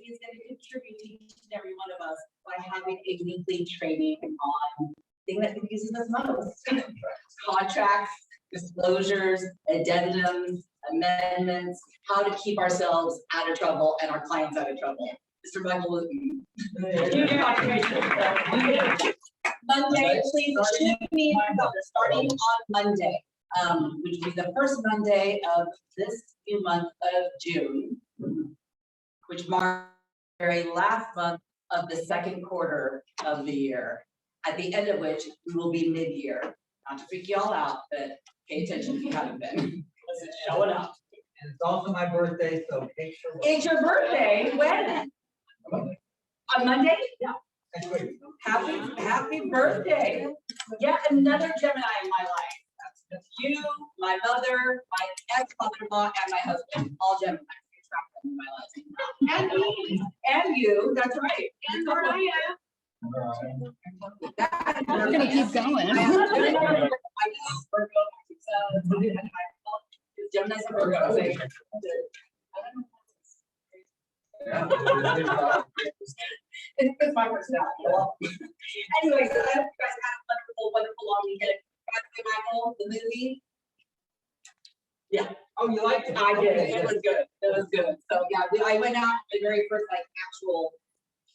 he's going to contribute to each and every one of us by having a weekly training on the thing that confuses us most: contracts, disclosures, addendums, amendments, how to keep ourselves out of trouble and our clients out of trouble. Mr. Michael Wooten. Huge contribution. Monday, please shoot me starting on Monday, which will be the first Monday of this new month of June, which marks the very last month of the second quarter of the year, at the end of which we will be mid-year. Not to freak you all out, but pay attention if you haven't been. Showing up. And it's also my birthday, so make sure. It's your birthday. When? On Monday? Yeah. Happy birthday. Yet another Gemini in my life. That's you, my mother, my ex-mother-in-law, and my husband. All Gemini. In my life. And me. And you. That's right. And Mariah. We're gonna keep going. Gemini's a Virgo. It's my personality. Anyways, I hope you guys had a wonderful long weekend. Michael, the movie. Yeah. Oh, you liked it? I did. It was good. It was good. So yeah, I went out the very first actual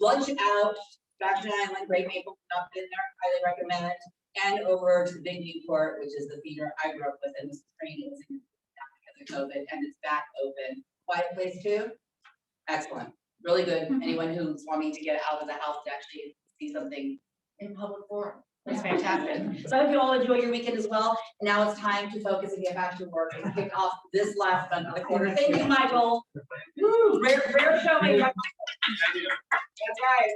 lunch out. Back to Island, Great Maple, not been there, highly recommend. And over to the Big Newport, which is the theater I grew up with, and this training is because of COVID, and it's back open. Quiet place too. Excellent. Really good. Anyone who's wanting to get out of the house to actually see something in public forum. It's fantastic. So I hope you all enjoy your weekend as well. Now it's time to focus and get back to work and kick off this last month of the quarter. Thank you, Michael. Woo, rare showing. That's right.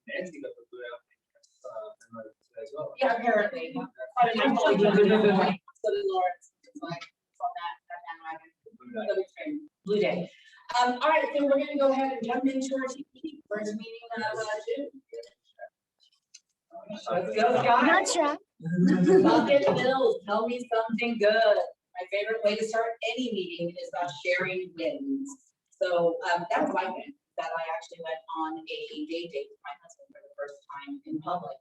Nancy got the blue out as well. Yeah, apparently. So did Lawrence. It's like from that bandwagon. Blue Day. All right, so we're going to go ahead and jump into our meeting. First meeting of June. Let's go, Scott. Not sure. Bucket Bills, tell me something good. My favorite way to start any meeting is by sharing wins. So that was my win, that I actually went on a date with my husband for the first time in public.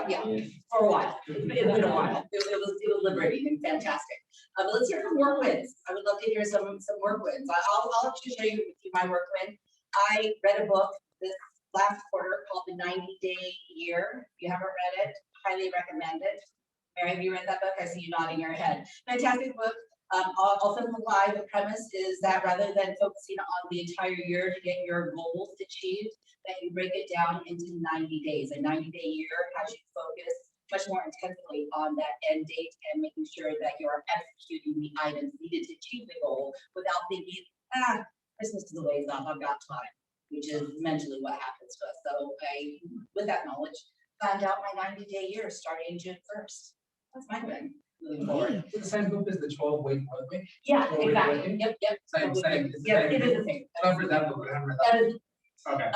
Yeah, for a while. It's been a while. It was liberating and fantastic. But let's hear some work wins. I would love to hear some work wins. I'll actually show you my work win. I read a book this last quarter called The 90-Day Year. If you haven't read it, highly recommend it. Mary, have you read that book? I see you nodding your head. Fantastic book. I'll simplify. The premise is that rather than focusing on the entire year to get your goals achieved, that you break it down into 90 days. A 90-day year has you focus much more intensely on that end date and making sure that you're executing the items needed to achieve the goal without thinking, Christmas is a ways off, I've got time, which is mentally what happens to us. So I, with that knowledge, planned out my 90-day year starting June 1st. That's my win. Moving forward. Is it the same book as the 12-week workweek? Yeah, 12-week exactly. workweek? Yep. Same. Yeah, it is the same. I've read that book, but I haven't read That that. is, Okay.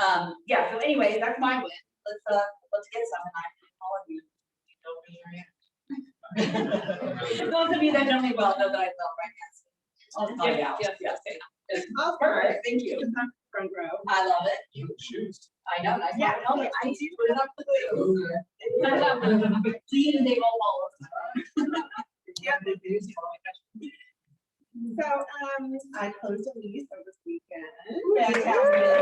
yeah, so anyways, that's my win. Let's get some, and I all of you know me. Those of you that know me well know that I love my cats. I'll find out. Yes. Oh, perfect. Thank you. Front row. I love it. You choose. I know. Nice. Yeah, no, I do put it up the glue. Please, they won't follow. Yeah, they do. So, I closed a lease over this weekend. Fantastic.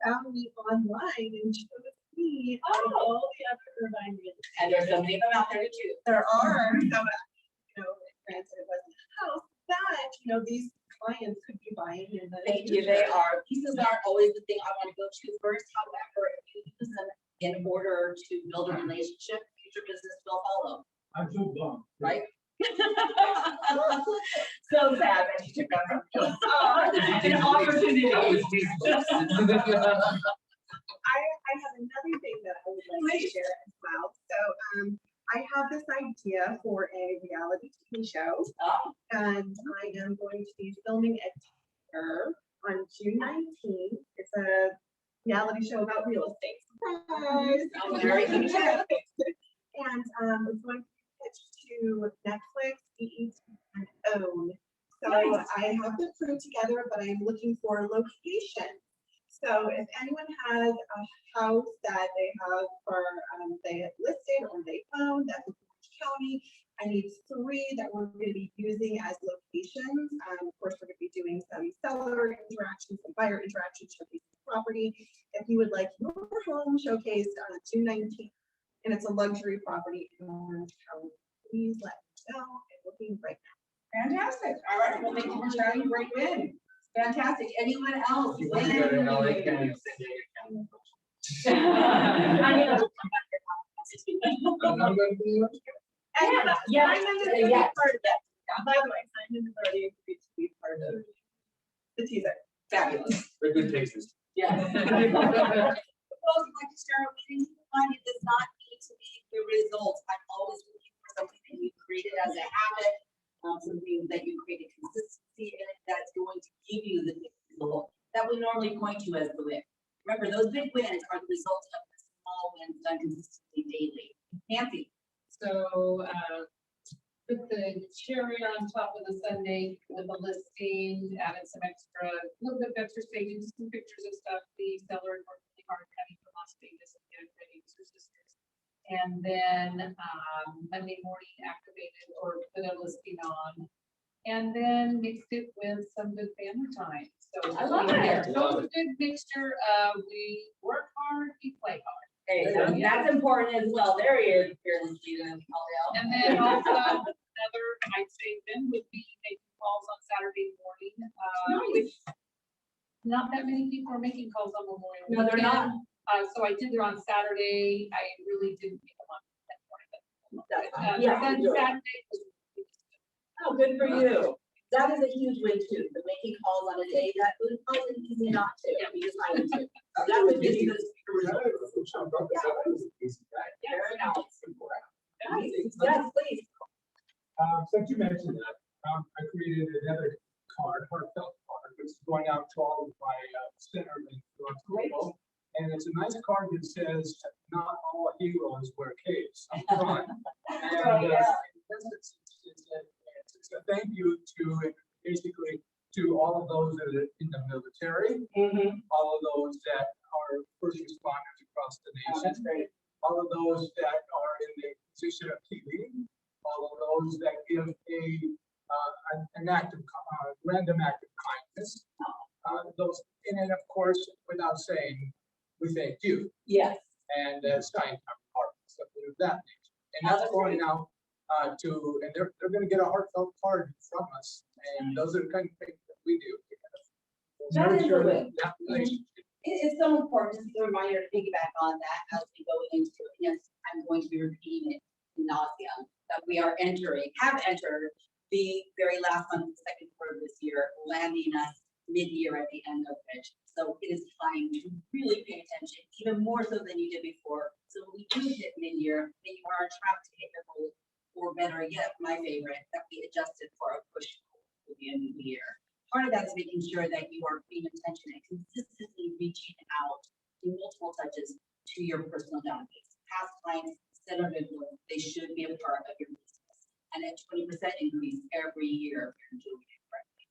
Found me online and chose me out of all the other Irvine real estate. And there's so many of them out there too. There are some, granted it wasn't a house, but these clients could be buying in the Thank you. They are. Pieces aren't always the thing I want to go to first. However, if you use them in order to build a relationship, future business will follow. I'm too long. Right? So sad that you took that from me. An opportunity. I have another thing that I would like to share as well. So I have this idea for a reality TV show, and I am going to be filming it here on June 19th. It's a reality show about real estate. Surprise! Very interesting. And it's going to be pitched to Netflix, BET, and OWN. So I have the crew together, but I'm looking for location. So if anyone has a house that they have for, they have listed or they own, that's in Orange County, I need 3 that we're going to be using as locations. Of course, we're going to be doing some seller interactions, some buyer interactions, showcasing the property. If you would like your home showcased on June 19th, and it's a luxury property in Orange County, please let me know. I'm looking right now. Fantastic. All right, well, thank you for sharing. Great win. Fantastic. Anyone else? You want to go to LA County, San Diego County. I mean, I'm not gonna be- Yeah, Simon is gonna be yeah. part of that. By the way, Simon has already agreed to be part of the teaser. Fabulous. They're good tastes. Yeah. Those who'd like to share a meeting, it does not need to be the results. I'm always looking for something that you created as a habit, something that you created consistency in it that's going to give you the big result that we normally point to as the win. Remember, those big wins are the result of the small wins done consistently daily. Nancy. So, put the cherry on top of the sundae with the listing, added some extra, a little bit of extra staging, just some pictures of stuff. The seller worked really hard coming from Las Vegas and get it ready with her sisters. And then, Monday morning activated or put a listing on. And then mixed it with some good family time. So I love it. So it was a good mixture of we work hard, we play hard. Hey, so that's important as well. There he is, fearless leader. And then also another, I'd say then would be making calls on Saturday morning, which not that many people are making calls on Memorial. No, they're not. Weekend. So I did there on Saturday. I really didn't make them on that morning. That's But, fine. Yeah, then you do it. Saturday was Oh, good for you. That is a huge win too, the making calls on a day that was probably easy not to, because I would too. So that would give you those results. Very nice. Nice. Yes, please. Since you mentioned that, I created another card, heartfelt card, which is going out to all of my center and people. And it's a nice card that says, "Not all heroes wear capes." up front. And it's a thank you to basically to all of those that are in the military, all of those that are first responders across the nation, all of those that are in the position of TV, all of those that give an act of random act of kindness. Those, and then of course, without saying, we thank you Yes. and sign cards, something of that nature. And that's going out to, and they're going to get a heartfelt card from us. And those are the kind of things that we do. That is a Nurture win. that relationship. It's so important, just a reminder to piggyback on that as we go into it. Yes, I'm going to be repeating it in nauseam, that we have entered the very last month of the second quarter of this year, landing us mid-year at the end of it. So it is time to really pay attention, even more so than you did before. So when we do hit mid-year, then you are on track to hit your goal, or better yet, my favorite, that we adjusted for a push for the end of the year. Part of that is making sure that you are paying attention and consistently reaching out in multiple touches to your personal database. Past clients, center of influence, they should be a part of your business. And at 20% increase every year if you're doing it correctly.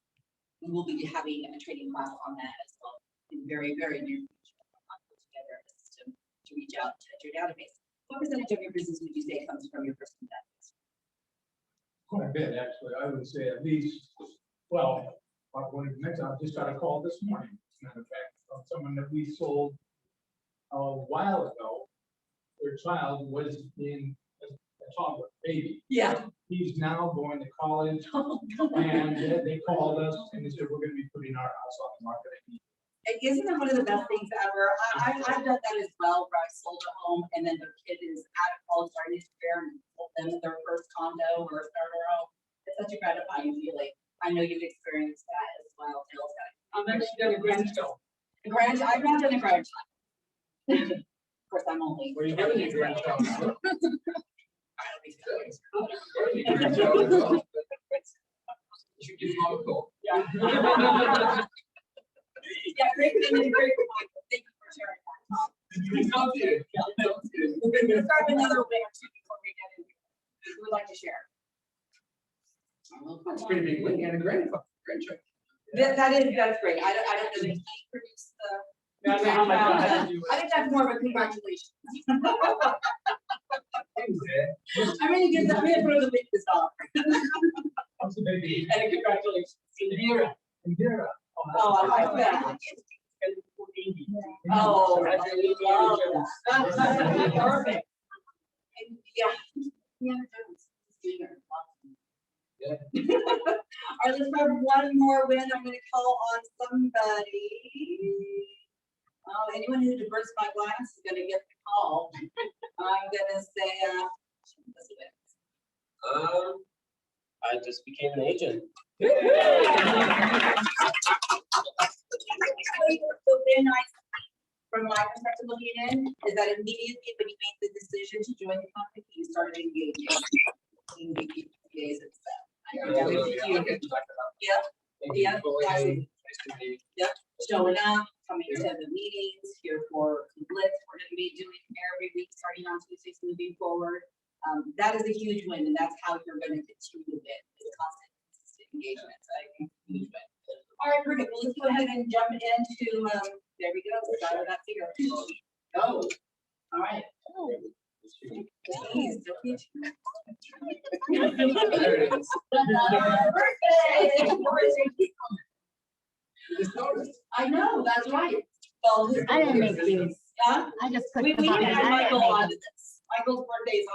We will be having a training class on that as well in very, very near future. I'll put together a system to reach out to your database. What percentage of your business would you say comes from your personal database? Quite a bit, actually. I would say at least 12. I just got a call this morning, as a matter of fact, from someone that we sold a while ago. Their child was in a toddler, baby. Yeah. He's now going to college, and they called us and they said, "We're going to be putting our house on the market." Isn't it one of the best things ever? I've done that as well, where I sold a home and then their kid is out of college, starting to prepare and sold them their first condo or starter home. It's such a gratifying feeling. I know you've experienced that as well. I'm actually done a grandchild. I've not done a grandchild. Of course, I'm only. What are you doing, your grandchild? I don't think so. You get local. Yeah. Yeah, great thing and great point. Thank you for sharing that. We're gonna start another way or two before we get into it. Who would like to share? It's pretty big win and a grandfather. That's great. I don't know that he produced the. I don't know how my grandchild, dad but do it. I think that's more of a congratulations. Things there. I'm gonna give them, I'm gonna throw the biggest off. How's the baby? And a congratulations. Indira. Indira. Oh, I like that. Oh, I love that. Perfect. And, yeah. Yeah. Yeah. All right, let's grab one more win. I'm gonna call on somebody. Oh, anyone who diverts my glass is gonna get the call. I'm gonna say, I just became an agent. What's been nice from my perspective looking in is that immediately when you made the decision to join the company, you started engaging in the days itself. I know that was huge. Yeah, absolutely. Yep, showing up, coming to the meetings, here for the blitz, we're gonna be doing every week, starting on Tuesdays moving forward. That is a huge win, and that's how you're gonna continue to win, is constant, consistent engagement, so I think it's a huge win. All right, perfect, well, let's go ahead and jump into, there we go, start with that figure. Go, all right. Please, don't be too. There it is. Birthday! Just noticed. I know, that's right. Well, I didn't make these. Huh? I just We clicked the can button. add I Michael didn't make onto them. this. Michael's birthday's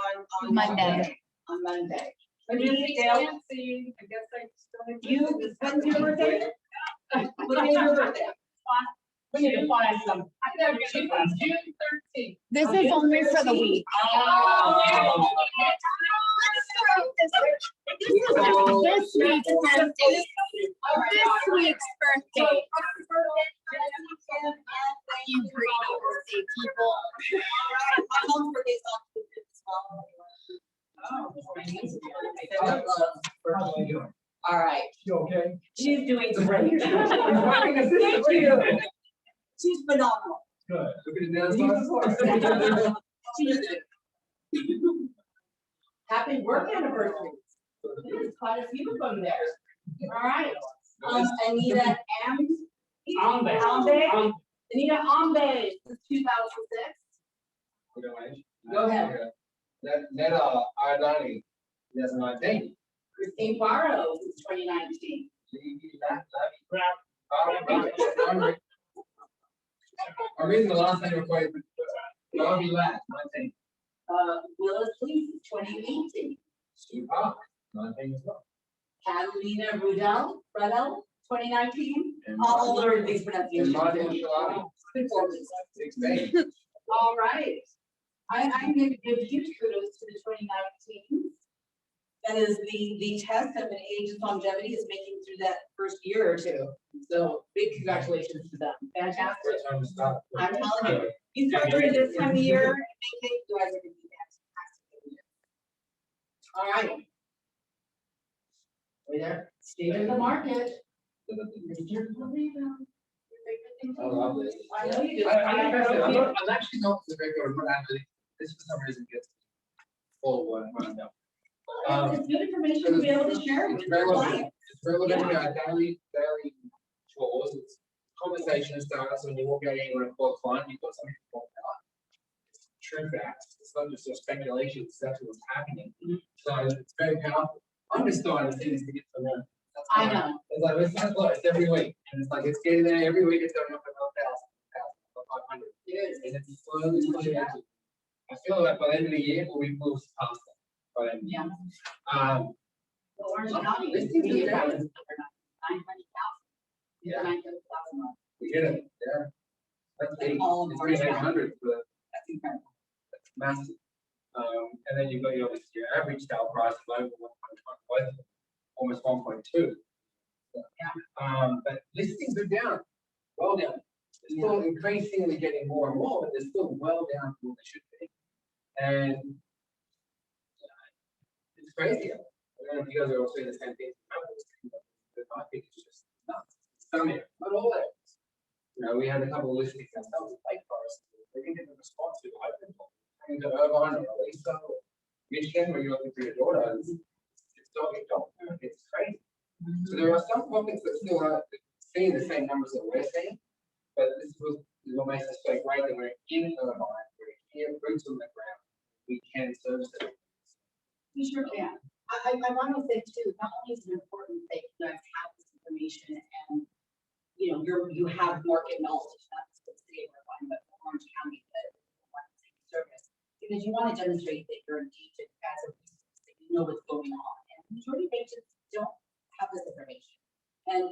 on Monday. On Monday. When When you you, see Dale, Nancy, I guess I still. have to you, do this. when's your birthday? When is your birthday? We need to find some. I know, June 13th. This is only for the week. This week's birthday. This week's birthday. You greedy birthday people. My mom's birthday's on Tuesday as well. How are you doing? All right, You okay? she's doing great. Thank you. She's phenomenal. Good. Look at it now. Happy work anniversary. There's quite a few of them there. All right. Anita Ambe. Anita Ambe, this is 2006. Go ahead. Netta Ardani, 2019. Christine Barrow, this is 2019. I'm reading the last name quite, but I'll be last, 19. Willis Lee, 2018. Stu Park, 19 as well. Catalina Rudell, 2019. And I'll learn these pronunciations. Martin Shalani, Good for me. 16. All right. I'm going to give huge kudos to the 2019. That is the test of an agent's longevity is making through that first year or two. So big congratulations to them. Fantastic. First time to start. I'm telling you, you start during this time of year, and make it, you guys are going to be fantastic. All right. Are you there? State of the market. I love this. I know you do. I'm actually not the very good, but this for some reason gets full right now. It's good information to be able to share with your client. It's relevant to our daily chores. It's conversation starters when you walk out anywhere and call a client, you've got something to talk about. It's true facts. It's not just a speculation, it's actually what's happening. So it's very powerful. I'm just starting to see this to get to learn. I know. It's like, it's so close every week. And it's like, it's getting there every week, it's going up another 1,000, 500. And it's slowly edging. I feel like by the end of the year, we'll be close past that. By the end of the year. Well, Orange County is This is $900,000. Yeah. 900,000. We get it, yeah. That's big. All of It's Orange 3,800 for That's incredible. that's massive. And then you've got your average sale price of over 1.1, almost 1.2. But listings are down, well down. They're still increasingly getting more and more, but they're still well down from what they should be. And it's crazy. I don't know if you guys are all seeing the same thing. But I think it's just nuts. Some areas, not all areas. You know, we had a couple of listings ourselves at Lake Forest. They didn't get the response to open. And to Irvine or Lisa or Michigan, where you're looking for your daughter, it's crazy. So there are some pockets that still are seeing the same numbers that we're seeing, but this is what makes us so great that we're in Irvine, we're here, boots on the ground, we can service it. We sure can. I want to say too, not only is it important that you guys have this information and, you know, you have market knowledge, not just the city of Irvine, but for Orange County, that service, because you want to demonstrate that you're engaged as a business, that you know what's going on. And the majority of agents don't have this information. And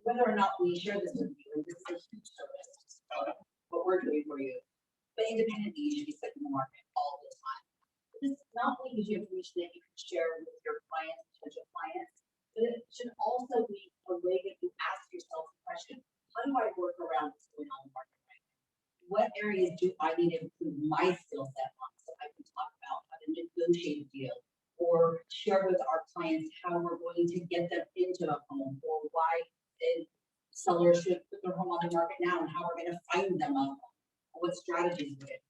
whether or not we share this with you, this is a huge service, what we're doing for you. But independently, you should be setting the market all the time. This not only gives you information that you can share with your clients, potential clients, but it should also be a way that you ask yourself the question, how do I work around what's going on in the market right now? What areas do I need to improve my skill set on so I can talk about how to negotiate a deal or share with our clients how we're going to get them into a home or why the seller should put their home on the market now and how we're going to find them a home, or what strategies would it.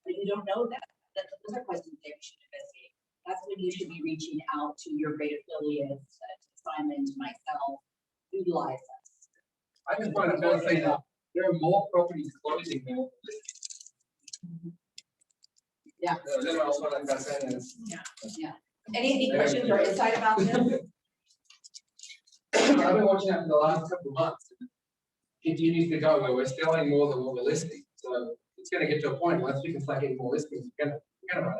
If you don't know that, those are questions that you should investigate. That's when you should be reaching out to your great affiliates, to Simon, to myself, utilize us. I just want to say that there are more properties closing than listing. Yeah. That's what I'm saying is. Yeah. Any questions or insight about this? I've been watching that for the last couple of months. It continues to go where we're selling more than what we're listing. So it's going to get to a point once we can start getting more listings, we're going to run out.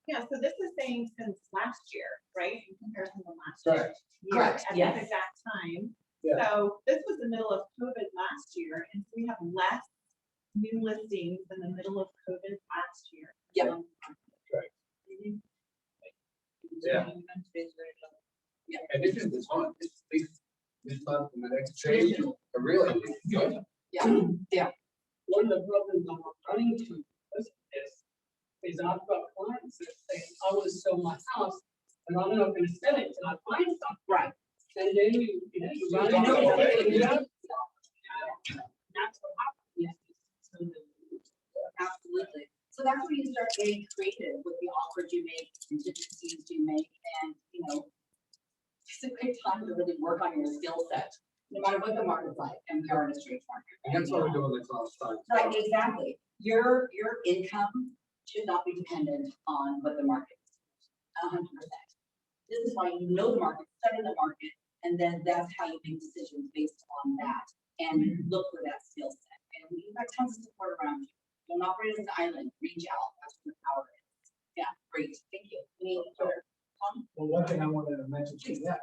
Yeah, so this is saying since last year, right, in comparison to last Correct. year. Correct, At yes. this exact time. Yeah. So this was the middle of COVID last year, and we have less new listings than the middle of COVID last year. Yep. Correct. Mhm. Yeah. And this is the time, this month and the next day, are really good. Yeah. One of the problems I'm running to is I've got clients that say, I was sell my house and I'm not going to sell it till I find something. Right. And then you run Don't go away. into it. That's what happens. Yes. Absolutely. So that's where you start getting creative with the offers you make, contingencies you make, and you know, it's a great time to really work on your skill set, no matter what the market's like, and we are in a strange market. And that's what we're doing the class time. Right, exactly. Your income should not be dependent on what the market is. 100%. This is why you know the market, study the market, and then that's how you make decisions based on that and look for that skill set. And you've got tons of support around you. Don't operate as an island. Reach out. That's where the power is. Yeah, great. Thank you. Any other comments? Well, one thing I wanted to mention is that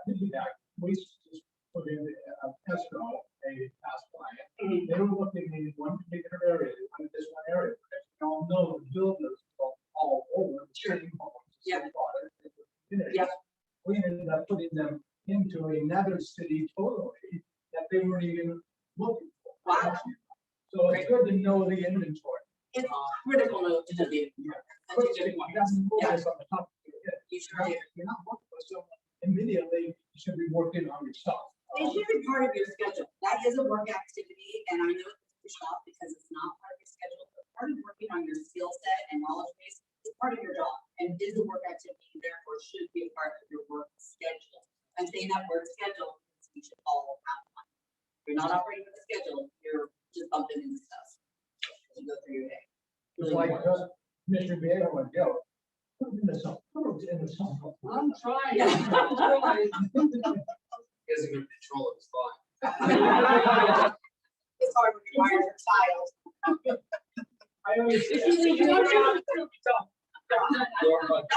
we just put in a escrow, a past client. They were looking in one particular area, they wanted this one area, but as you all know, the builders all over, sharing homes. Yeah. Yeah. We ended up putting them into another city totally that they weren't even looking for. Wow. So it's good to know the inventory. It's critical note to do. That's a good point. Yeah. You should be. You're not working for someone immediately, you should be working on yourself. It should be part of your schedule. That is a work activity, and I know it's pushed off because it's not part of your schedule, but part of working on your skill set and knowledge base is part of your job and is a work activity, therefore should be a part of your work schedule. I'm saying that word schedule because we should all have one. If you're not operating with a schedule, you're just bumping into stuff as you go through your day. It's like Mr. Viejo would go, put it into something, put it into something. I'm trying. Yeah. I'm trying. He has a good control of his life. It's hard when you're wired a child. I always say. That's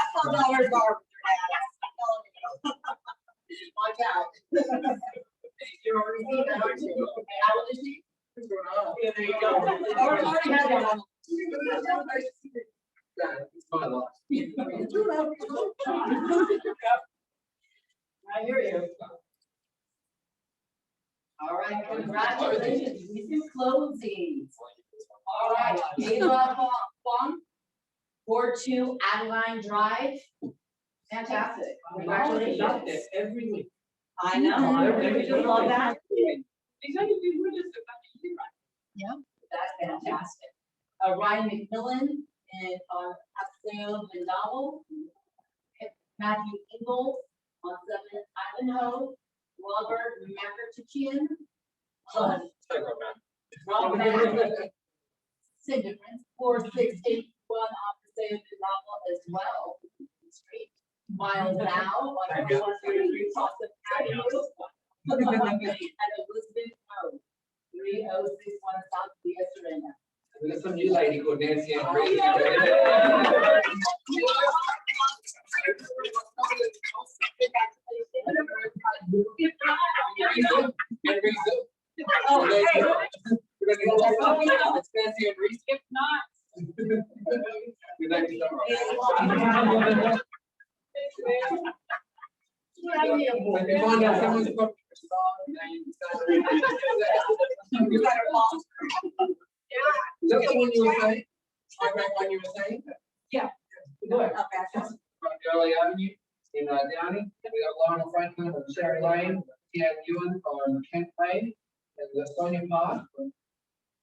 how dollars are with your ass. I'm telling you. Watch out. You're already seeing that, aren't you? How old is she? Yeah, there you go. Already had that. It's my life. I hear you. All right, congratulations. We do closings. All right, Ava Huang, 42 Adeline Drive. Fantastic. Congratulations. Every week. I know. We just love that. Exactly, we were just about to do right. That's fantastic. Ryan McMillan and Paseo Vendavo. Matthew Ingalls on 7 Ivanhoe. Robert Makerchian. Same difference, 4681 opposite novel as well. Street. Miles now on 133 Possum Avenue. And Elizabeth Road, 3061 South Via Serena. We got some new lady called Nancy Ann Reed. Oh, hey. It's Nancy Ann Reed. If not. Good night, You If I know someone's got better call. Is that the one you were saying? I read one you were saying? Yeah. Good. Okay. From Gurley Avenue in Downey, we got Lionel Franklin on Cherry Lane, Tian Ewan on Kent Lane, and the Sonia Park from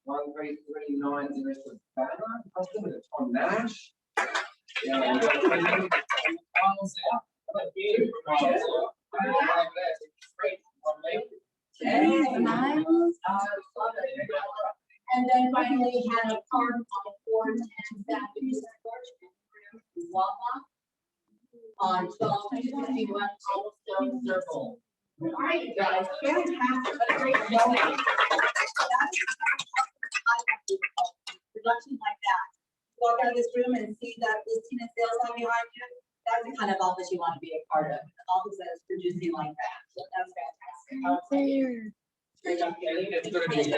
13390 Savannah, Custom with Tom Nash. Yeah, and we've got Miles out. How about you? Miles out. Straight from me. And then finally had a park on 410 Southeast Wawa on 1251 Cobblestone Circle. All right, guys, fantastic, what a great showing. Production like that. Walk out of this room and see that listing and sales on behind you. That's the kind of office you want to be a part of. An office that is producing like that. So that's fantastic. Great job, Kelly. It's gonna be.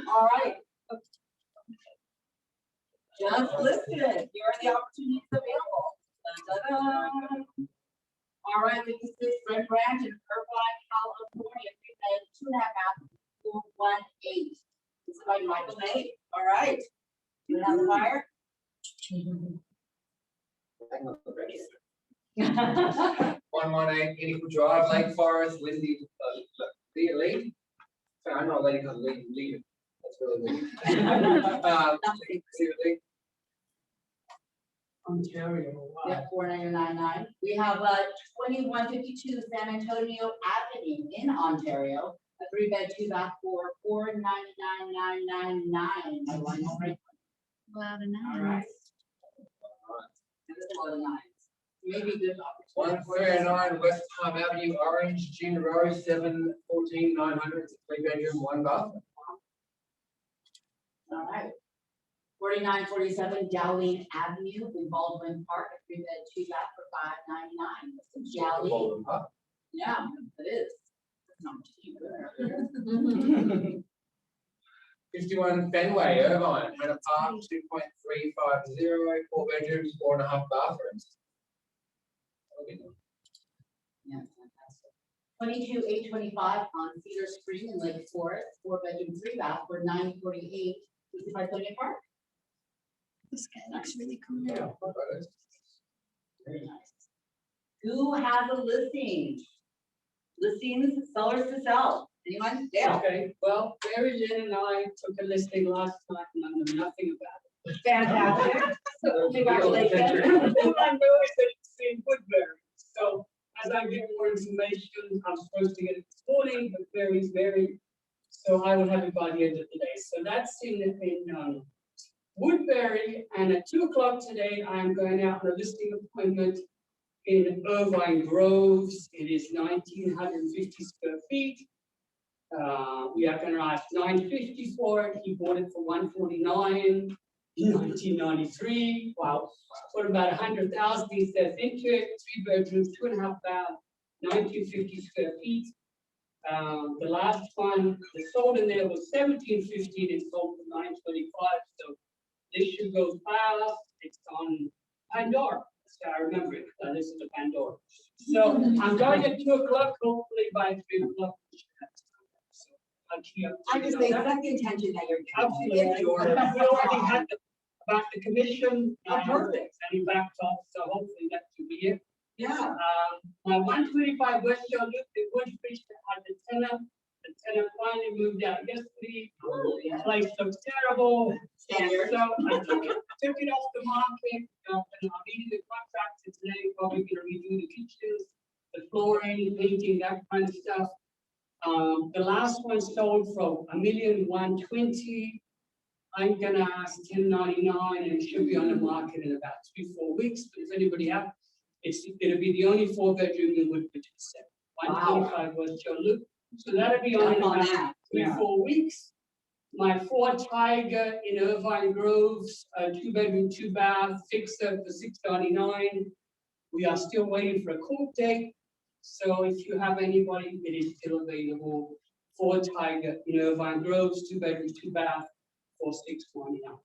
All right. Just listed. Here are the opportunities available. Dun-dun-dun. All right, 56 Red Branch in Irvine, California. 2.5 hours, 418. This is by Michael May. All right. You have the fire? 118 Eagle Drive, Lake Forest, Lindy, Leah Lee. Sorry, I know a lady called Lee. That's really weird. Lee. Ontario. Wow. Yeah, 4999. We have 2152 San Antonio Avenue in Ontario. A 3-bed, 2-bath for $499,999. All right. This is a lot of nines. Maybe good opportunity. 139 West Palm Avenue, Orange, Gin Row, 714,900. It's a 3-bedroom, 1-bath. All right. 4947 Dowling Avenue in Baldwin Park, a 3-bed, 2-bath for $599. This is Jolly. Yeah, it is. It's not cheap. 51 Fenway, Irvine, Hannah Park, 2.350, 4 bedrooms, 4.5 bathrooms. Yeah, fantastic. 22825 on Cedar Spring in Lake Forest, 4-bedroom, 3-bath for $948. This is by Sonia Park. This guy looks really cool. Yeah. Very nice. Who has a listing? Listings, sellers to sell. Anyone? Dale? Okay, well, Mary Lynn and I took a listing last night and I know nothing about it. Fantastic. Congratulations. I know it's in Woodbury. So as I get more information, I'm supposed to get it this morning, but Mary's married. So I will have it by the end of the day. So that's in Woodbury, and at 2 o'clock today, I'm going out on a listing appointment in Irvine Groves. It is 1,950 square feet. We are going to ask $950 for it. He bought it for $149 in 1993. Wow. Put about 100,000 he says into it. 3 bedrooms, 2.5 baths, 1,950 square feet. The last one that sold in there was $1,750. It sold for $925. So this should go fast. It's on Pandora. So I remember it. I listened to Pandora. So I'm going at 2 o'clock. Hopefully by 3 o'clock. I just say that's the intention that you're. Absolutely. We already had about the commission. Perfect. And he backed off, so hopefully that should be it. Yeah. My 125 West Shore Loop, the wood fish had the tenant. The tenant finally moved out yesterday. The place looks terrible. Standard. So I took it off the market, and I'm meeting the contractor today, probably gonna redo the kitchens. the flooring, painting, that kind of stuff. The last one sold for $1,120,000. I'm gonna ask 1099 and it should be on the market in about 3-4 weeks, but if anybody have, it'll be the only 4-bedroom in Woodbridge except 125 West Joe Loop. So that'll be on in about 3-4 weeks. My Ford Tiger in Irvine Groves, 2-bedroom, 2-bath, fixer for $699. We are still waiting for a court date. So if you have anybody, it is still available. Ford Tiger in Irvine Groves, 2-bedroom, 2-bath for $699.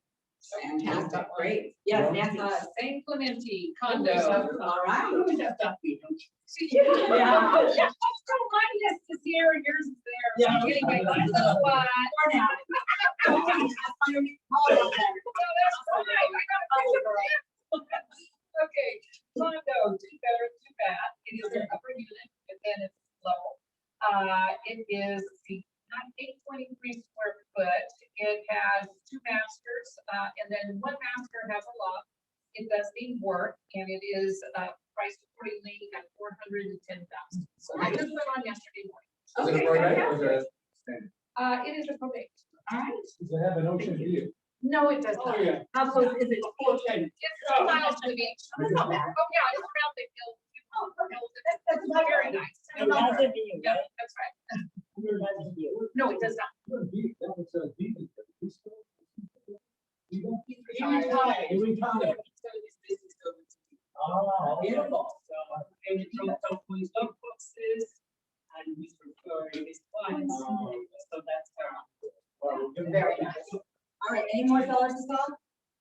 Fantastic, great. Yes, Nancy. St. Clemente condo. All right. That's not me, don't you? Yeah. Don't mind us to see yours is there. Yeah. Anyway, that's a lot. For now. No, that's fine. I got a okay, condo, 2-bedroom, 2-bath. It is an upper unit, but then it's low. It is the 823 square foot. It has 2 masters, and then 1 master has a loft. It does need work, and it is priced accordingly at $410,000. So I just went on yesterday morning. Is it a probate or is it a- It is a probate. All right. Does it have an ocean view? No, it does Oh, not. yeah. How close is it? It's 2 miles to the beach. That's not bad. Oh, yeah, it's around the hill. That's not Very nice. It's not bad. Yeah, that's right. No, it does not. He retired. He retired. So this business goes Oh, Beautiful. So, and he dropped off his dog boxes and he's referring his clients. So that's Very nice. All right, any more sellers to sell?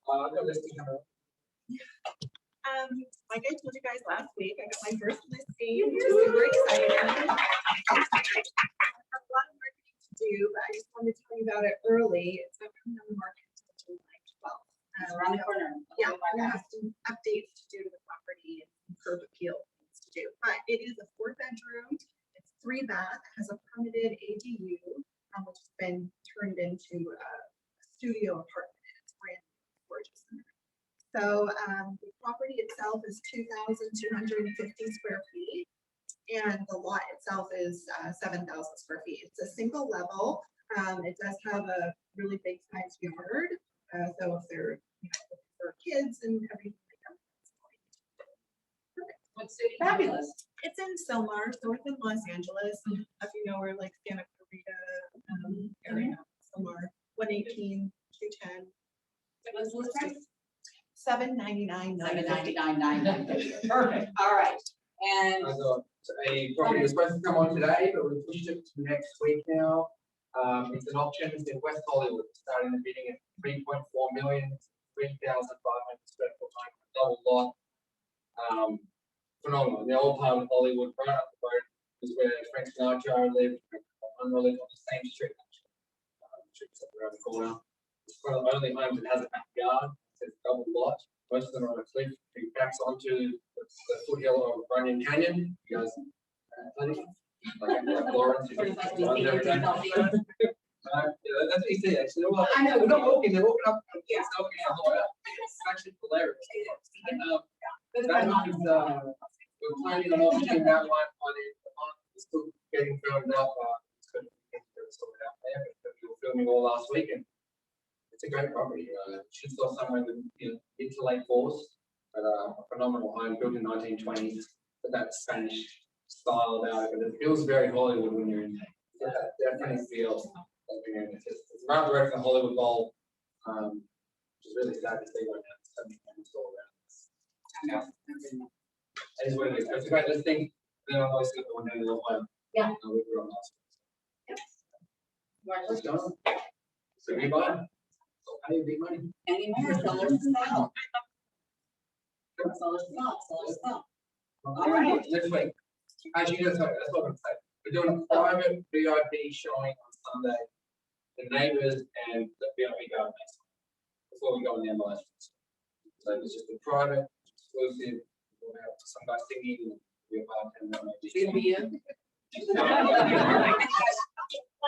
no listing number. Like I told you guys last week, I got my first listing. Super excited. I have a lot of marketing to do, but I just wanted to tell you about it early. It's not coming on the market until July 12th. It's around the corner. Yeah, I have some updates to do to the property and curb appeal things to do, but it is a 4-bedroom. It's 3-bath, has a permitted ADU, which has been turned into a studio apartment. It's brand new, gorgeous. So the property itself is 2,250 square feet, and the lot itself is 7,000 square feet. It's a single level. It does have a really big sized yard. So if they're, looking for kids and everything like that. What city? Fabulous. It's in Silmar, north in Los Angeles. If you know where like Santa Clarita area, Silmar, 118, 210. What's the list price? $799. $799,950. Perfect. All right. And I got a property was supposed to come on today, but we pushed it to next week now. It's an auction. It's in West Hollywood, starting the bidding at 3.4 million, 3,500 square foot home, double lot. Phenomenal. The old part of Hollywood, right up the road, is where Frank Sinatra lived. Unrelated on the same street, actually. Streets up around the corner. It's one of the only homes that has a backyard. It's a double lot. Most of them are on a cliff. It backs onto the foothill of Runyon Canyon. You guys, like Lawrence. Pretty much we see it in South Beach. Yeah, that's what you see, actually. Well, I know. they're not walking, they're walking up. Yeah. It's not getting a whole lot. It's actually hilarious. That's That fine. one is, we're planning on auctioning that one on it. It's still getting firmed up. It's good to get it sorted out there, but we were filming all last week and it's a great property. Should sell somewhere in the mid to late 4s, but a phenomenal home built in 1920s. But that Spanish style about it, but it feels very Hollywood when you're in there. Yeah, that definitely feels like being in it. It's right away from the Hollywood Bowl, which is really sad to see right now. It's all around. Yeah. That is what it is. It's a great listing. Then I've always got the one down the home. Yeah. We were on last week. Let's Congratulations. go. So we buy. Pay big money. Any more sellers to sell? Sellers to sell, sellers to sell. All right. Next week. Actually, that's what I'm saying. We're doing a private VIP showing on Sunday. The neighbors and the VIP garden before we go on the MLS. So it's just a private, exclusive. We'll have some guy singing. We'll have It's gonna be you.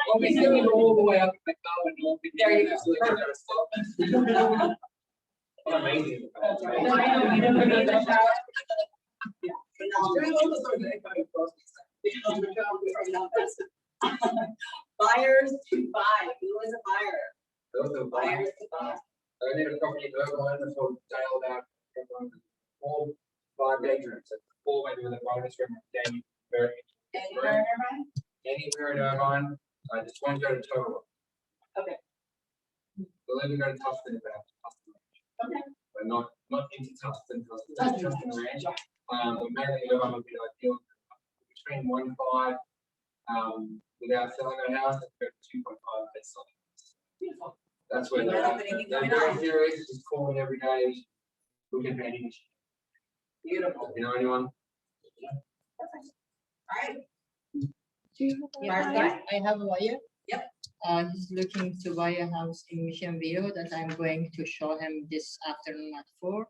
Well, we singing all the way up in the car and all. There you go. So they're gonna stop. What amazing. That's right. I know, you never need a shower. Yeah, but Buyers to buy, who is a buyer? Those are Buyers to buy. I need a property in Irvine, that's all dialed out. All 5 bedrooms, it's 4 bedroom with a bonus room, Danny, very. Anywhere in Irvine? Anywhere in Irvine, I just want to go to Total. Okay. We'll even go to Tustin if I have to Tustin. Okay. But not into Tustin, Tustin range. But mainly Irvine would be ideal. Between 1.5, without selling a house, and 2.5 bed selling. Beautiful. That's where You they're don't at. have anything They're going very on. serious, just call me every day, looking for any issue. Beautiful. You know anyone? All right. Yeah, Martha? I have a lawyer. Yep. He's looking to buy a house in Mission View that I'm going to show him this afternoon at 4.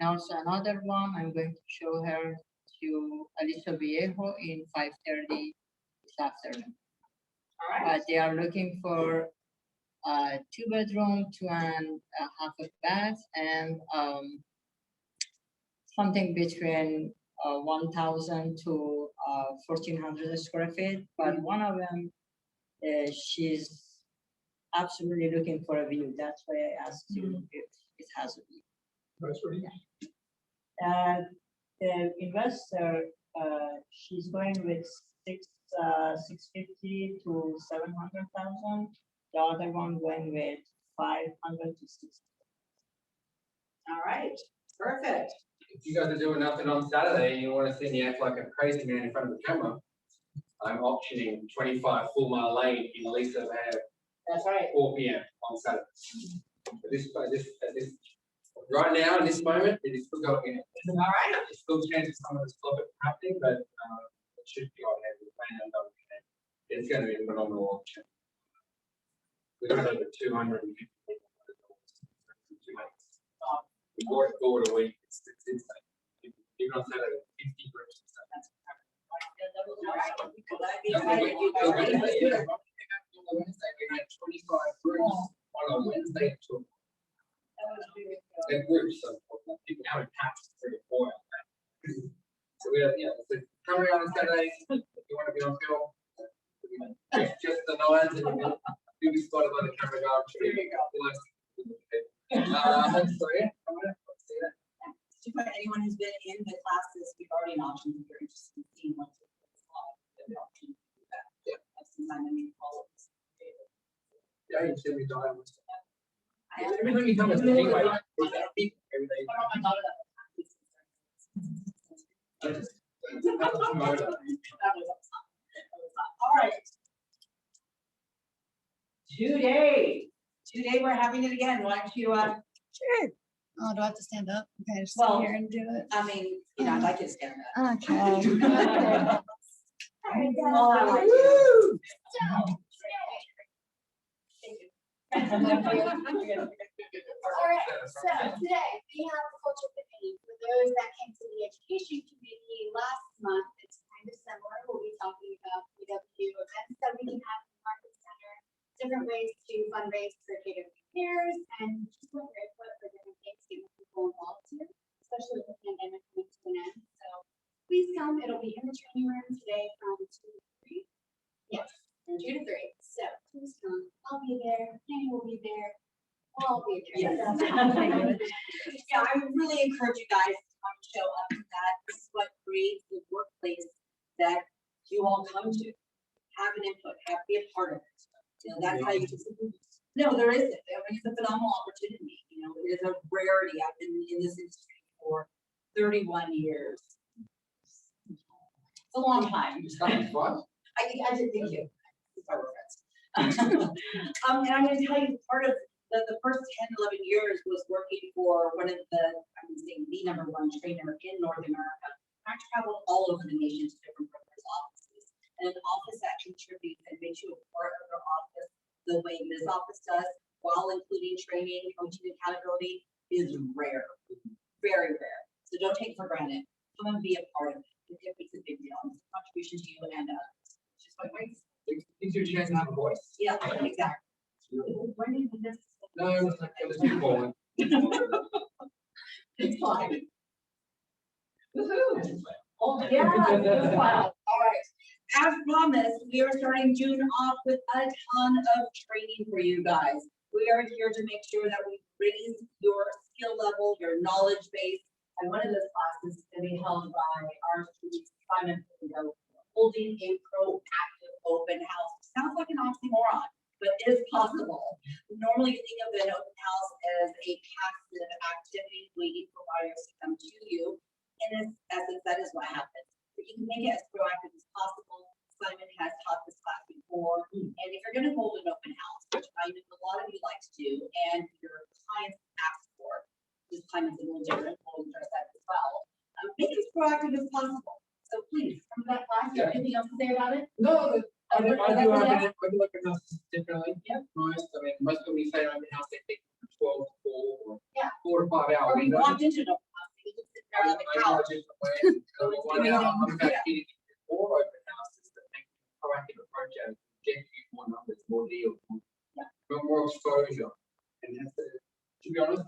And also another one, I'm going to show her to Aliso Viejo in 5:30 this afternoon. All right. They are looking for 2-bedroom, 2.5 bath, and something between 1,000 to 1,400 square feet. But one of them, she's absolutely looking for a view. That's why I asked you if it has a view. That's what he. The investor, she's going with 650 to 700,000. The other one going with 500 to 600. All right. Perfect. If you guys are doing nothing on Saturday and you want to see me act like a crazy man in front of the camera, I'm optioning 25 Full Mile Lane in Lisa Vale, That's right. 4 p.m. on Saturday. Right now, in this moment, it is still going in. All right. It's still chances some of this profit happening, but it should be on hand. We're planning on going ahead. It's going to be a phenomenal auction. We've got over 250 people. We bought it forward a week. It's insane. Even on Saturday, 50 groups. All right. Well, I'd be excited if you guys are gonna do it. On Wednesday, we had 25 groups on a Wednesday tour. They're groups of people having packs 3 or 4 out there. So we are, so come around on Saturday, if you want to be on film, just the nines and you'll be spotted by the camera guy. I'm sure There you go. So yeah, come on, let's see that. For anyone who's been in the classes, we've already an option, if you're interested in seeing what's in this law, the option to do that. Yeah. Have some time, I mean, all of this. Yeah, you see me dying. I have- Every time you come and see anyway, every day. I don't know about that. That was promoted. All right. Today we're having it again. Why don't you, Sure. Oh, do I have to stand up? Okay, just Well- sit here and do it. I mean, I'd like you to stand up. Okay. All right, so today we have a culture committee. For those that came to the education committee last month, it's kind of similar. We'll be talking about PW events that we can have in the market center, different ways to fundraise for catered repairs, and just what your input for different things to get people involved here, especially with the pandemic coming to an end. So please come. It'll be in the training room today from 2 to 3. Yes, from 2 to 3. So please come. I'll be there. Penny will be there. I'll be there. Yes. Yeah, I really encourage you guys to come show up to that. This is what creates the workplace that you all come to. Have an input, be a part of it. You know, that's how you just, no, there isn't. I mean, it's a phenomenal opportunity. You know, it is a rarity. I've been in this industry for 31 years. It's a long time. It's nothing fun. I did, thank you. It's our reference. And I'm gonna tell you, part of the first 10, 11 years was working for one of the, I would say, the #1 trainer in North America. I traveled all over the nation to different brokers' offices. And an office that contributes and makes you a part of their office the way this office does, while including training, coaching, and accountability, is rare. Very rare. So don't take it for granted. Come and be a part of it. It makes a big deal. It's a contribution to you and others. It's just my ways. Gives you a chance to have a voice. Yeah, exactly. When did this? No, it's like, it was too forward. It's fine. Woohoo! All Yeah, all right. As promised, we are starting June off with a ton of training for you guys. We are here to make sure that we raise your skill level, your knowledge base. And one of those classes is going to be held by our students, Simon, holding a proactive open house. Sounds like an oxymoron, but is possible. Normally, you think of an open house as a passive activity waiting for buyers to come to you. And in essence, that is what happens. But you can make it as proactive as possible. Simon has taught this class before. And if you're going to hold an open house, which I know a lot of you like to do, and your clients ask for, this time is a little different, we'll address that as well. Make it as proactive as possible. So please, come to that class. You have anything else to say about it? No, I do look at houses differently. Yep. Most, I mean, most when we say open house, they think 12 to 4 or Yeah. 4 to 5 hours. Or we walked into an open house, you just sit there on the couch. I'm about getting more open houses that make a proactive approach and get you more numbers, more deals, more exposure. And that's to be honest,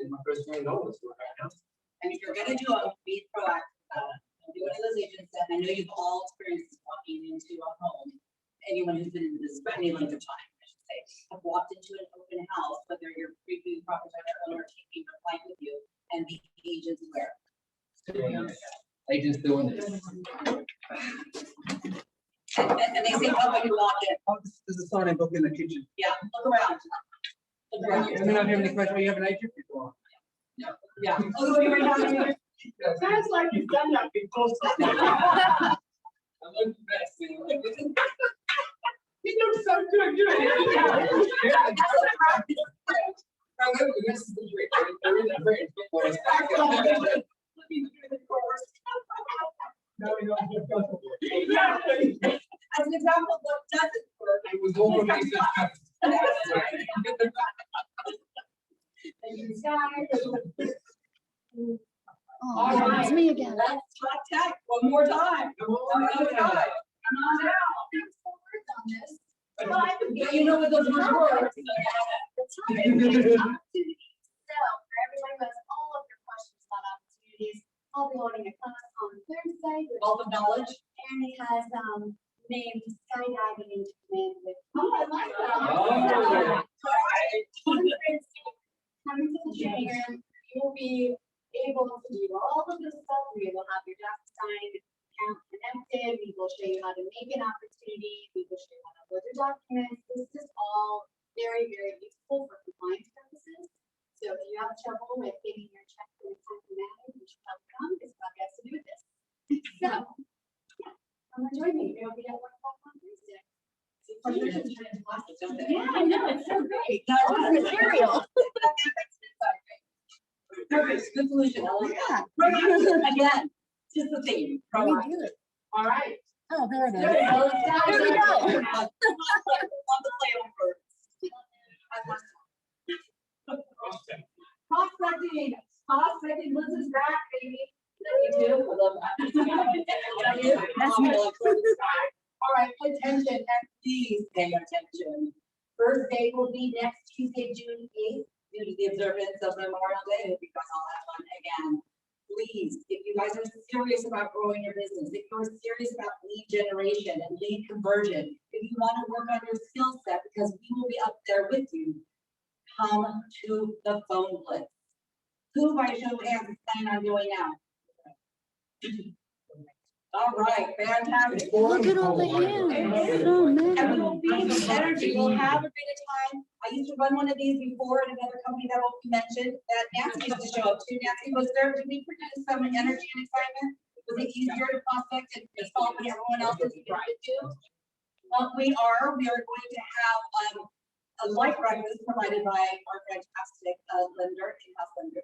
in my first $1 million for a house. And if you're gonna do it, be proactive about it. Don't be one of those agents that, I know you've all experienced walking into a home, anyone who's been in this for any length of time, I should say, have walked into an open house, whether you're previewing property owner or taking a flight with you, and the agent's where. Agents doing this. And they say, oh, when you walk in, Oh, there's a sign book in the kitchen. yeah, look around. Look around. Let me know if you have any questions. You have an agent before. Yeah. Oh, look around. Sounds like you've done that before. I look the best. You look so good doing it. This is the trick. There is a very big voice. No, we don't have to. Exactly. As an example of what doesn't work. It was all for me. Oh, it's me again. Let's talk tech one more time. Come on now. Thanks for words on this. Yeah, you know what those words were. The time is opportunities. So for everyone who has all of your questions about opportunities, I'll be holding a class on Thursday. with- Wealth of knowledge. And it has named skydiving into command with. Oh, I like that. Oh. Coming to the training, you will be able to do all of this stuff. We will have your DocuSign account connected. We will show you how to make an opportunity. We will show you how to upload your documents. This is all very, very useful for compliance purposes. So if you have trouble with getting your check in a timely manner, you should help come. This probably has to do with this. So, yeah, come and join me. It'll be at 1 o'clock on Thursday. Yeah, I know, it's so great. Material. Perfect, good solution. I like that. Yeah. Again, just the theme. We do it. All right. Oh, there it There we is. go. It's time There we to- go. On the play over. Prospecting, Liz is back, baby. Love you too. I love that. Love you. That's me. All right, attention, and please pay attention. First day will be next Tuesday, June 8th, due to the observance of Memorial Day. We got all that fun again. Please, if you guys are serious about growing your business, if you're serious about lead generation and lead conversion, if you want to work on your skill set, because we will be up there with you, come to the phone blitz. Who by show of hands is planning on doing now? All right, fantastic. Look at all the hands. So And we many. will be with energy. We'll have a bit of time. I used to run one of these before at another company that will be mentioned, that Nancy used to show up to. Nancy, was there, did we produce some energy and excitement? Was it easier to prospect and solve what everyone else is trying to do? Well, we are going to have a light breakfast provided by our fantastic lender, in-house lender.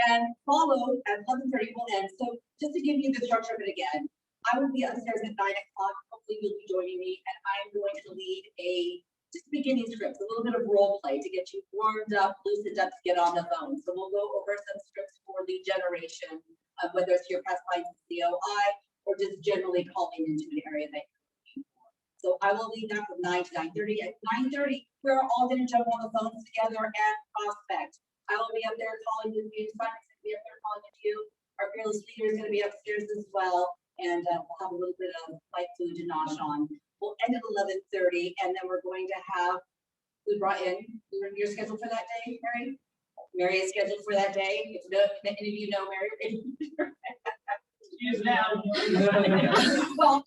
And followed at 11:30 will end. So just to give you the structure of it again, I will be upstairs at 9 o'clock. Hopefully you'll be joining me, and I'm going to lead a just beginning scripts, a little bit of role play to get you warmed up, loosened up to get on the phone. So we'll go over some scripts for lead generation, whether it's your past life COI or just generally calling into an area that you're looking for. So I will lead that from 9 to 9:30. At 9:30, we're all going to jump on the phones together and prospect. I will be up there calling with you. Simon's going to be be up there calling a few. Our fearless leader is gonna be upstairs as well, and we'll have a little bit of light food to nosh on. We'll end at 11:30, and then we're going to have, we brought in, you're scheduled for that day, Mary? Mary is scheduled for that day. If no, any of you know Mary? Excuse now. Well,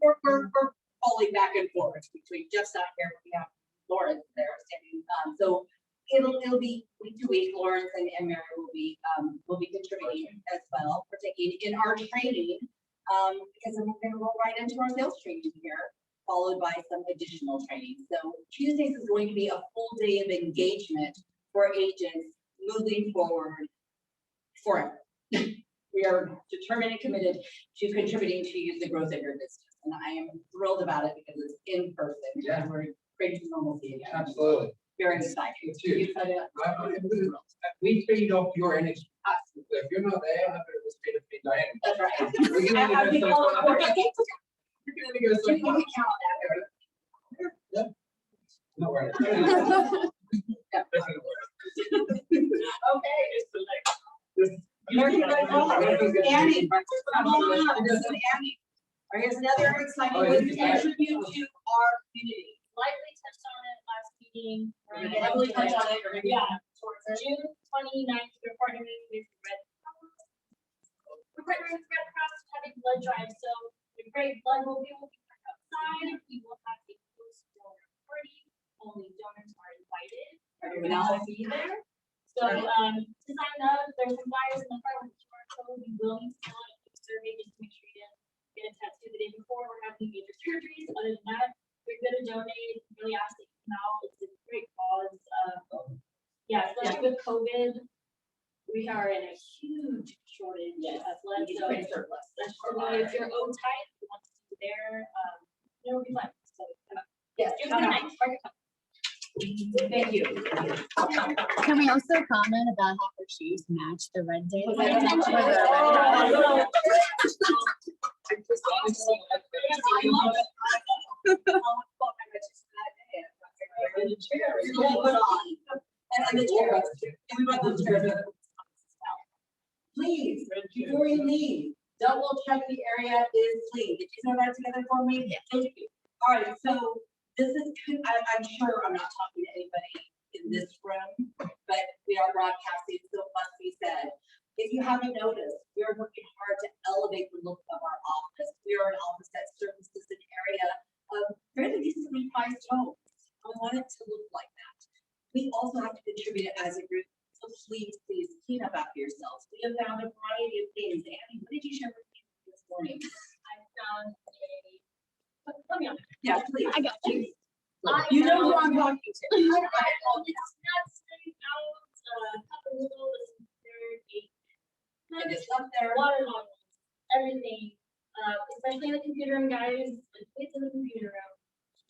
we're falling back and forth between Jeff's not here, but we have Lawrence there standing. So it'll be week to week. Lawrence and Mary will be contributing as well, partaking in our training. Because then we're gonna roll right into our sales training here, followed by some additional training. So Tuesdays is going to be a full day of engagement for agents moving forward forever. We are determined and committed to contributing to the growth of your business. And I am thrilled about it because it's in person. Yeah. And we're creating normalcy again. Absolutely. Very exciting. It's huge. You excited? We feed off your energy. If you're not there, I'm gonna feed Diane. That's right. We can only As we go call it, so we're far. gonna- You can only go so you far. can count that. Yeah. Not right. Yeah. That's gonna work. Okay. This- Annie, come on up. This is This- Annie. All right, here's another exciting Oh, way to this is nice. contribute to our community. Lightly touched on it last meeting. We're gonna heavily touch on it. We're gonna be Yeah, towards it. June 29th, we're partnering with Red Cross. We're partnering with Red Cross to have a blood drive, so the great blood will be outside. We will have a post donor party. Only donors are invited. Everyone else? will be there. So, to sign up, there's some flyers in the front with QR code. You will need to fill out a quick survey just to make sure you didn't get a tattoo the day before. We're having major surgeries. Other than that, we're gonna donate. Really ask that you come out. It's a great cause. Yeah, especially with COVID, we are in a huge shortage of blood. So Great surplus. if you're O type, you want to be there, it will be fun. So, Yes. June 29th. Thank you. Can we also comment about how her shoes match the red day? Please, before you leave, double check the area is clean. Did you throw that together for me? Yeah. Thank you. All right, so this is, I'm sure I'm not talking to anybody in this room, but we are broadcasting, so it must be said. If you haven't noticed, we are working hard to elevate the look of our office. We are an office that services an area of fairly decently priced homes. I want it to look like that. We also have to contribute as a group, so please clean up after yourselves. We have found a variety of things. Annie, what did you share with me this morning? I found let me on. Yeah, please. I got you. You know who I'm talking to. It's not straight out, couple little, And it's up there. water bottles, everything, especially in the computer room, guys, the kids in the computer room,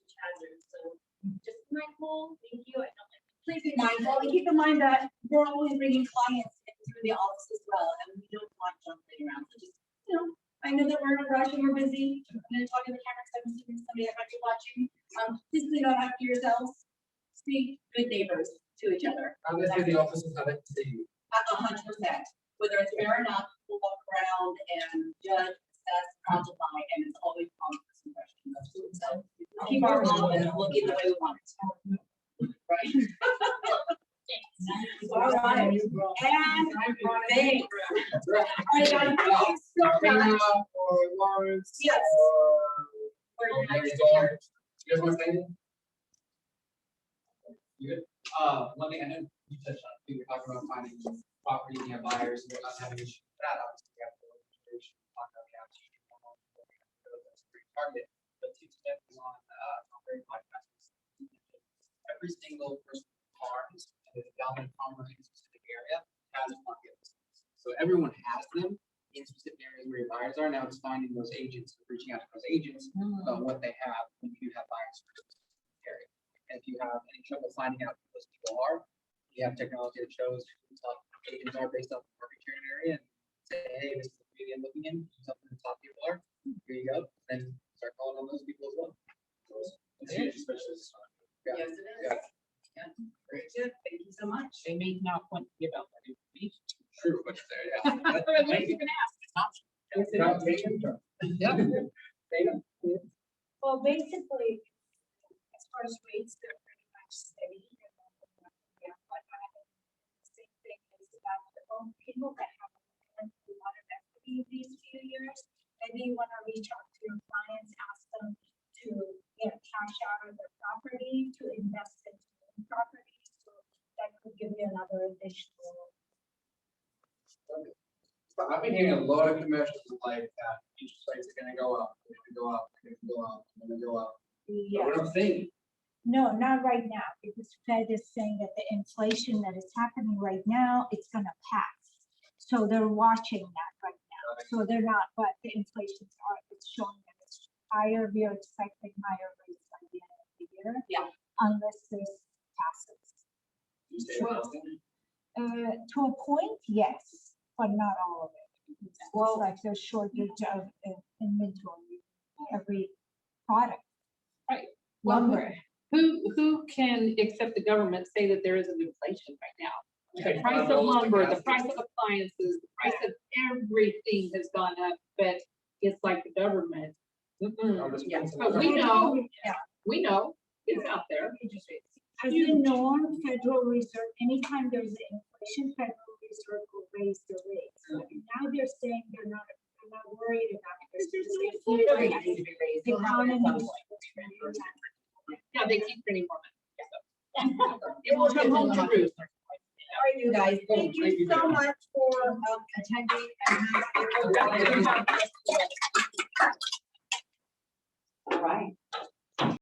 which hazards, so just be mindful, thank you, I don't like. Please be mindful and keep in mind that we're always bringing clients in through the office as well, and we don't want junk laying around. So just, I know that we're in a rush and we're busy. I'm gonna talk to the camera because I'm assuming somebody that might be watching. Please clean up after yourselves. Be good neighbors to each other. I'm gonna say the officers have it to see you. 100%. Whether it's fair enough, we'll walk around and judge, assess, quantify, and it's always on first impression. So keep our office looking the way we want it. Right? All right. And thanks. All right, guys, thanks so much. Karina or Lawrence. Yes. Or Mary's daughter. You guys want to say anything? You good? One thing I know you touched on, we were talking about finding property, buyers, and not having issues with that, obviously, we have to information, talk about county, that's a great target, but to step on, very podcast. Every single person who farms in the dominant farmer in a specific area has a market. So everyone has them in specific areas where your buyers are. Now it's finding those agents, reaching out to those agents about what they have when you have buyers for a specific area. And if you have any trouble finding out who those people are, we have technology that shows who the top agents are based off the market share in an area and say, hey, this is the community I'm looking in, something the top people are. Here you go. Then start calling on those people as well. It's huge, especially this time. Yes, it is. Yeah. Yeah. Very good. Thank you so much. They may not want to give out that information. True, What's there, yeah. At least you can ask. It's not taken from. Yeah. Dana? Well, basically, as far as rates, they're pretty much steady. Yeah, but same thing is about the people that have a lot of equity these few years. Maybe you want to reach out to your clients, ask them to get cash out of their property to invest in new property. So that could give you another additional. So I've been hearing a lot of commercials like that, interest rates are gonna go up, they're gonna go up, they're gonna go up, they're gonna go up. But Yeah. we're not seeing it. No, not right now, because Fed is saying that the inflation that is happening right now, it's gonna pass. So they're watching that right now. So they're not, but the inflations are, it's showing that it's higher, we are expecting higher rates by the end of the year. Yeah. Unless this passes. You say something? To a point, yes, but not all of it. It's just like there's shortage of inventory, every product. Right. Well, Lumber. Who can, except the government, say that there isn't inflation right now? The price of lumber, the price of appliances, the price of everything has gone up, but it's like the government. Yeah. But we know, it's out there. As you know, Federal Reserve, anytime there's an inflation, Federal Reserve will raise the rates. So now they're saying they're not worried about it. The economy is- Yeah, they keep printing more money. It will come home to roost. How are you guys? Thank you so much for attending and.